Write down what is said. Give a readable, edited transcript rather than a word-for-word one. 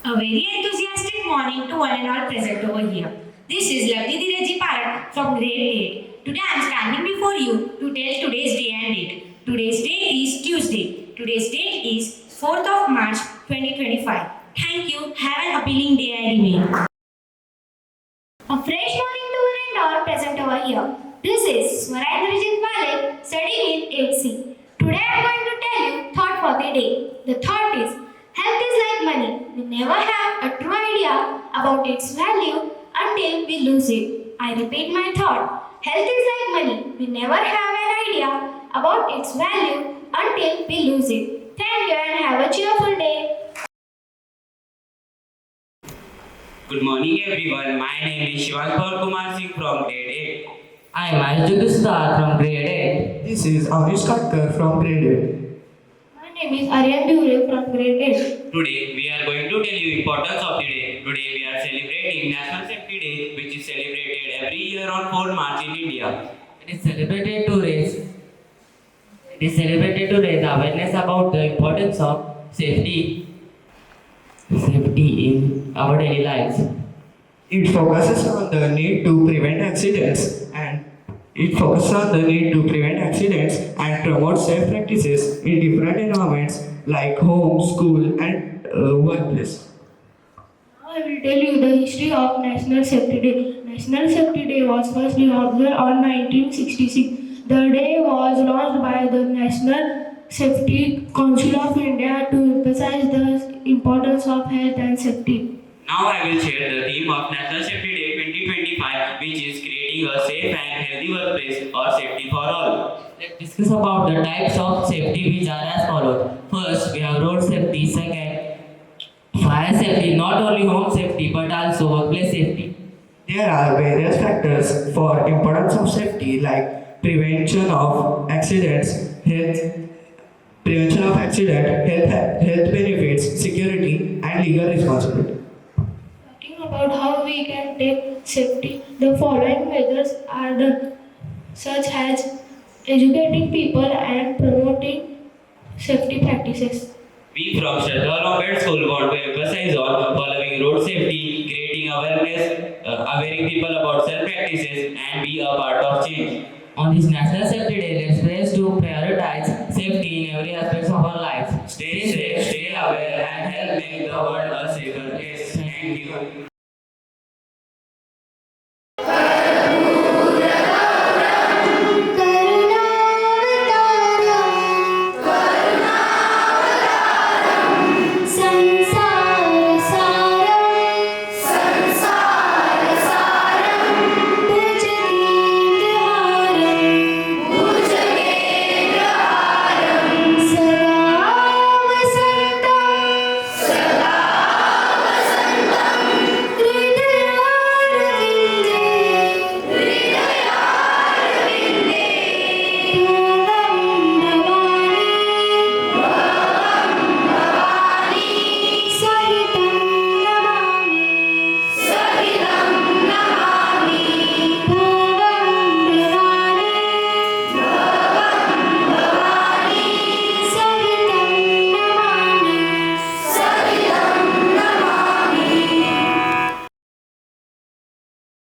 A very enthusiastic morning to one and all present over here. This is Lavdi Diraji Parak from grade 8. Today I am standing before you to tell today's day and date. Today's day is Tuesday. Today's date is 4th of March 2025. Thank you. Have an appealing day I remain. A fresh morning to one and all present over here. This is enriched studying in 8C. Today I am going to tell you thought for the day. The thought is health is like money. We never have a true idea about its value until we lose it. I repeat my thought. Health is like money. We never have an idea about its value until we lose it. Thank you and have a cheerful day. Good morning everyone. My name is Shraddha Olympiad School from grade 8. I am enriched from grade 8. This is enriched from grade 8. My name is Aryan Dure from grade 8. Today we are going to tell you importance of the day. Today we are celebrating National Safety Day, which is celebrated every year on 4 March in India. It is celebrated to raise the awareness about the importance of safety in our daily lives. It focuses on the need to prevent accidents and promote safe practices in different environments like home, school, and workplace. Now I will tell you the history of National Safety Day. National Safety Day was first observed on 1966. The day was launched by the National Safety Council of India to emphasize the importance of health and safety. Now I will share the theme of National Safety Day 2025, which is creating a safe and healthy workplace or safety for all. Let's discuss about the types of safety which are as follows. First, we have road safety. Second, fire safety, not only home safety but also workplace safety. There are various factors for importance of safety like prevention of accidents, health benefits, security, and legal responsibility. Talking about how we can take safety, the following measures are done, such as educating people and promoting safety practices. We from Shraddha Olympiad School want to emphasize on following road safety, creating awareness, awareing people about self practices, and be a part of change. On this National Safety Day, let's pledge to prioritize safety in every aspect of our lives. Stay safe, stay aware, and help make the world a safer place. Thank you.